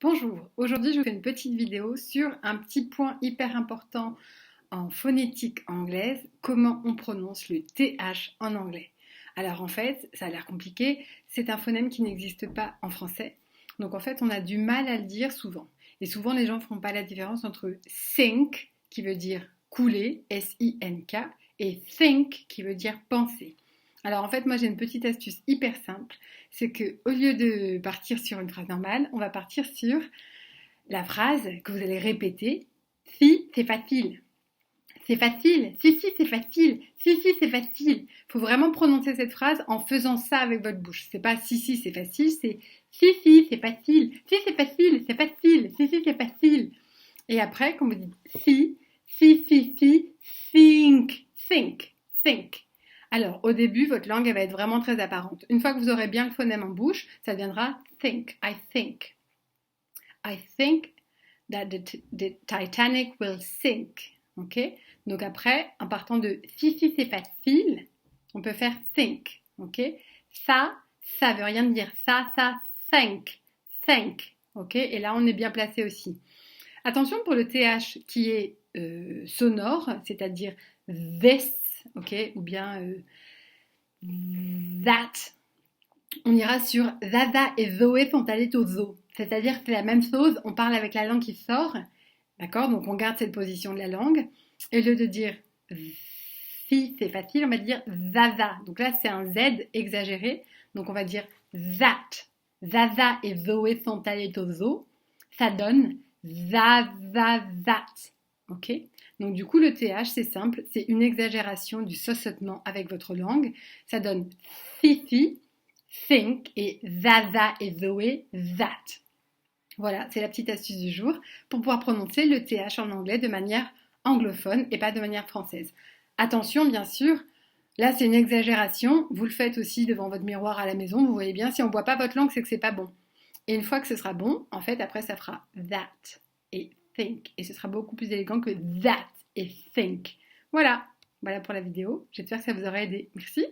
Bonjour, aujourd'hui je vous fais une petite vidéo sur un petit point hyper important en phonétique anglaise, comment on prononce le TH en anglais. Alors en fait, ça a l'air compliqué, c'est un phonème qui n'existe pas en français, donc en fait on a du mal à le dire souvent. Et souvent les gens ne font pas la différence entre sink, qui veut dire couler, S-I-N-K, et think, qui veut dire penser. Alors en fait, moi j'ai une petite astuce hyper simple, c'est que au lieu de partir sur une phrase normale, on va partir sur la phrase que vous allez répéter. Si, c'est facile. C'est facile. Si, si, c'est facile. Si, si, c'est facile. Il faut vraiment prononcer cette phrase en faisant ça avec votre bouche. C'est pas si, si, c'est facile, c'est si, c'est facile. Si, c'est facile, c'est facile. Si, c'est facile. Et après, quand vous dites si, think. Alors, au début, votre langue elle va être vraiment très apparente. Une fois que vous aurez bien le phonème en bouche, ça deviendra think. I think. I think that the Titanic will sink. Ok? Donc après, en partant de si c'est facile, on peut faire think. Ok? Ça veut rien dire. Ça, think. Ok? Et là, on est bien placé aussi. Attention pour le TH qui est sonore, c'est-à-dire this, ok? Ou bien that. On ira sur Zaza et Zoé sont allés au zoo. C'est-à-dire que c'est la même chose, on parle avec la langue qui sort, d'accord? Donc on garde cette position de la langue. Et au lieu de dire si c'est facile, on va dire Zaza. Donc là c'est un Z exagéré. Donc on va dire that. Zaza et Zoé sont allés au zoo. Ça donne that. Ok? Donc du coup le TH c'est simple, c'est une exagération du saussonnement avec votre langue. Ça donne si, think et Zaza et Zoé, that. Voilà, c'est la petite astuce du jour pour pouvoir prononcer le TH en anglais de manière anglophone et pas de manière française. Attention, bien sûr, là c'est une exagération. Vous le faites aussi devant votre miroir à la maison. Vous voyez bien, si on ne voit pas votre langue, c'est que c'est pas bon. Et une fois que ce sera bon, en fait, après ça fera that et think. Et ce sera beaucoup plus élégant que that et think. Voilà, voilà pour la vidéo. J'espère que ça vous aura aidé. Merci.